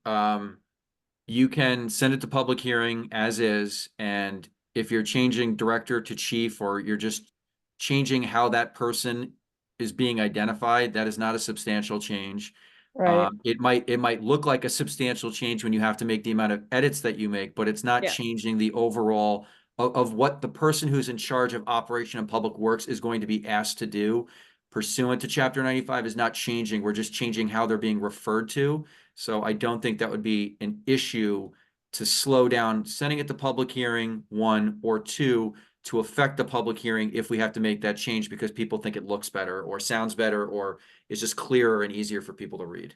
B: You can send it to public hearing as is, and if you're changing director to chief, or you're just changing how that person is being identified, that is not a substantial change.
F: Right.
B: It might look like a substantial change when you have to make the amount of edits that you make, but it's not
A: Yeah.
B: changing the overall of what the person who's in charge of operation and public works is going to be asked to do. pursuant to Chapter 95 is not changing. We're just changing how they're being referred to. So I don't think that would be an issue to slow down sending it to public hearing, one, or two, to affect the public hearing if we have to make that change because people think it looks better or sounds better or is just clearer and easier for people to read.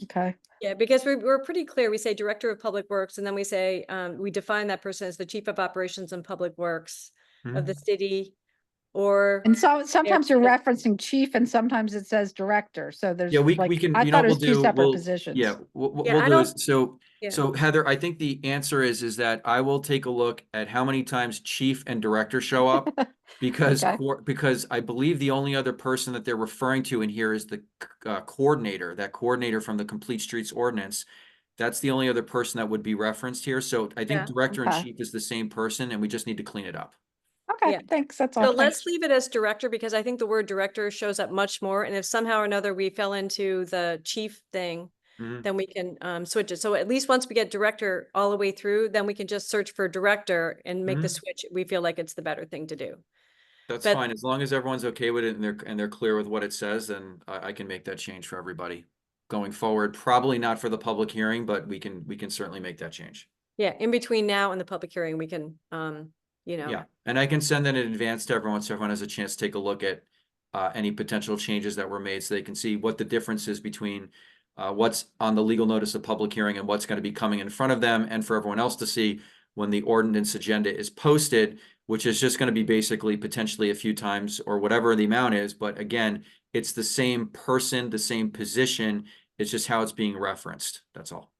F: Okay.
A: Yeah, because we're pretty clear. We say Director of Public Works, and then we say, we define that person as the Chief of Operations and Public Works of the city, or.
F: And so sometimes you're
A: Yeah.
F: referencing chief and sometimes it says director. So there's
B: Yeah, we
F: like,
B: can,
F: I
B: you know
F: thought
B: what
F: it was
B: we'll
F: two
B: do?
F: separate
B: We'll,
F: positions.
B: yeah, what
A: Yeah,
B: we'll
A: I
B: do is,
A: don't-
B: so Heather, I think the answer is that I will take a look at how many times chief and director show up. Because,
F: Okay.
B: because I believe the only other person that they're referring to in here is the coordinator, that coordinator from the Complete Streets Ordinance. That's the only other person that would be referenced here. So I think
A: Yeah.
B: director and
F: Okay.
B: chief is the same person and we just need to clean it up.
F: Okay,
A: Yeah.
F: thanks. That's all.
A: So
F: Thanks.
A: let's leave it as director, because I think the word director shows up much more. And if somehow or another we fell into the chief thing,
B: Mhm.
A: then we can switch it. So at least once we get director all the way through, then we can just search for director and make the
B: Mhm.
A: switch. We feel like it's the better thing to do.
B: That's
A: But-
B: fine. As long as everyone's okay with it and they're clear with what it says, then I can make that change for everybody going forward. Probably not for the public hearing, but we can certainly make that change.
A: Yeah, in between now and the public hearing, we can,
B: Yeah, and I can send that in advance to everyone so everyone has a chance to take a look at any potential changes that were made so they can see what the difference is between what's on the legal notice of public hearing and what's going to be coming in front of them, and for everyone else to see when the ordinance agenda is posted, which is just going to be basically potentially a few times or whatever the amount is. But again, it's the same person, the same position. It's just how it's being referenced. That's all.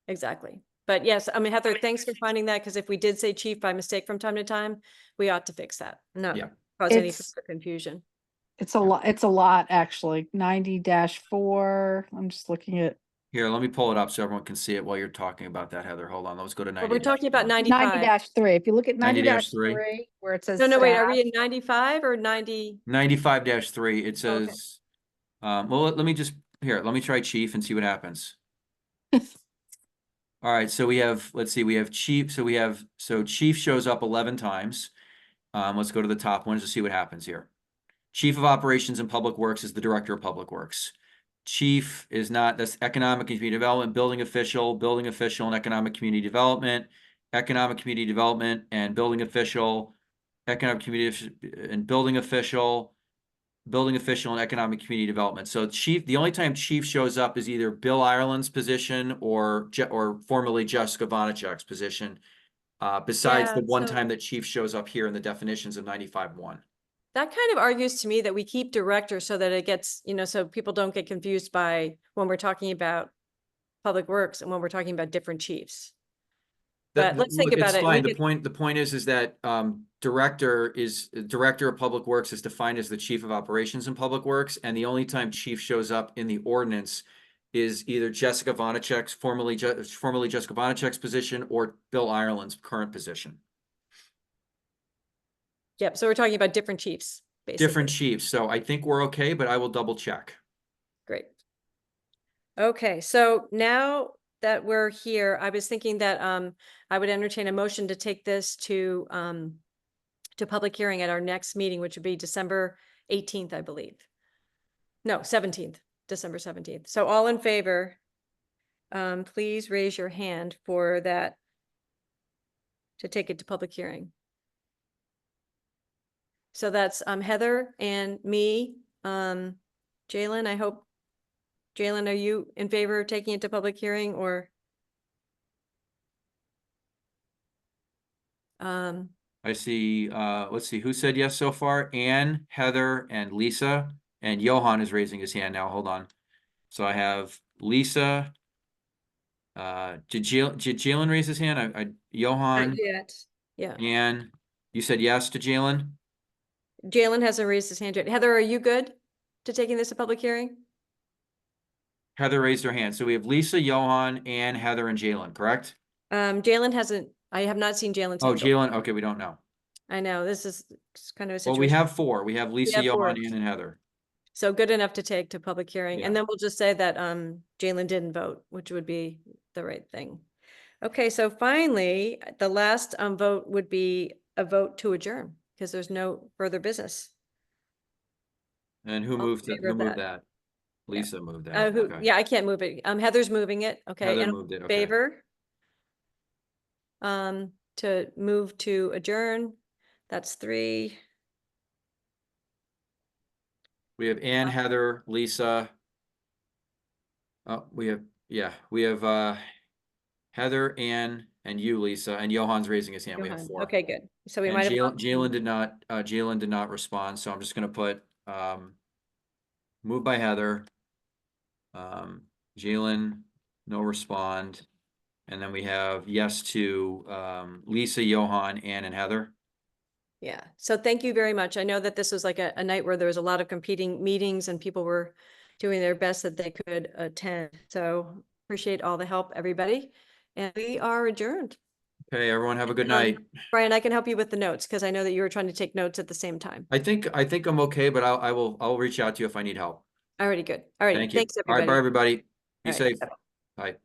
A: exactly. But yes, I mean, Heather, thanks for finding that, because if we did say chief by mistake from time to time, we ought to fix that. Not
B: Yeah.
A: cause any
F: It's-
A: further confusion.
F: It's a lot, actually. 90-4. I'm just looking at
B: Here, let me pull it up so everyone can see it while you're talking about that, Heather. Hold on. Let's go to 90.
A: But we're talking about
F: 90
A: 95.
F: 3. If you look at
B: 90-3.
F: 90-3, where it says
A: No, wait, are
F: staff,
A: we in 95 or 90?
B: 95-3, it
A: Okay.
B: says, well, let me just, here, let me try chief and see what happens. All right, so we have, let's see, we have chief, so chief shows up 11 times. Let's go to the top ones to see what happens here. Chief of Operations and Public Works is the Director of Public Works. Chief is not, that's Economic and Community Development, Building Official, and Economic Community Development, Economic Community Development and Building Official, Economic Community and Building Official, and Economic Community Development. So chief, the only time chief shows up is either Bill Ireland's position or formerly Jessica Vonacek's position. Besides
A: Yeah,
B: the one
A: so-
B: time that chief shows up here in the definitions of 95-1.
A: That kind of argues to me that we keep director so that it gets, so people don't get confused by when we're talking about public works and when we're talking about different chiefs. But let's think
B: Look,
A: about
B: it's
A: it.
B: fine.
A: We
B: The point is that Director of Public Works is defined as the Chief of Operations in Public Works, and the only time chief shows up in the ordinance is either Jessica Vonacek's, formerly Jessica Vonacek's position, or Bill Ireland's current position.
A: Yep, so we're talking about different chiefs, basically.
B: Different chiefs. So I think we're okay, but I will double check.
A: Great. Okay, so now that we're here, I was thinking that I would entertain a motion to take this to public hearing at our next meeting, which would be December 18th, I believe. No, 17th, December 17th. So all in favor, please raise your hand for that, to take it to public hearing. So that's Heather and me. Jalen, I hope, Jalen, are you in favor of taking it to public hearing, or?
B: I see, let's see, who said yes so far? Anne, Heather, and Lisa, and Johan is raising his hand now. Hold on. So I have Lisa. Did Jalen raise his hand? Johan,
A: Not yet. Yeah,
B: Anne, you said yes to Jalen?
A: Jalen hasn't raised his hand yet. Heather, are you good to taking this to public hearing?
B: Heather raised her hand. So we have Lisa, Johan, Anne, Heather, and Jalen, correct?
A: Jalen hasn't, I have not seen Jalen's.
B: Oh,
A: hand up.
B: Jalen, okay, we don't know.
A: I know, this is kind of a
B: Well,
A: situation.
B: we have four. We have Lisa,
A: have four.
B: Johan, Anne, and Heather.
A: So good enough to take to public hearing,
B: Yeah.
A: and then we'll just say that Jalen didn't vote, which would be the right thing. Okay, so finally, the last vote would be a vote to adjourn, because there's no further business.
B: And who
A: All in
B: moved it?
A: favor
B: Who
A: of
B: moved
A: that?
B: that? Lisa moved that.
A: Who,
B: Okay.
A: yeah, I can't move it. Heather's moving it. Okay.
B: Heather
A: and all
B: moved it,
A: in
B: okay.
A: Favor? To move to adjourn, that's 3.
B: We have Ann, Heather, Lisa. Oh, we have Heather, Ann, and you, Lisa, and Johan's raising his hand. We have
A: Johan.
B: 4.
A: Okay, good. So we
B: And
A: might have.
B: Jalen did not respond, so I'm just gonna put, moved by Heather. Jalen, no respond. And then we have yes to, Lisa, Johan, Ann, and Heather.
A: Yeah, so thank you very much. I know that this was like a night where there was a lot of competing meetings and people were doing their best that they could attend. So appreciate all the help, everybody. And we are adjourned.
B: Okay, everyone have a good night.
A: Brian, I can help you with the notes because I know that you were trying to take notes at the same time.
B: I think I'm okay, but I'll reach out to you if I need help.
A: Alrighty, good. Alrighty,
B: Thank you.
A: thanks,
B: All right,
A: everybody.
B: bye, everybody. Be
A: All right,
B: safe.
A: bye-bye.
B: Bye.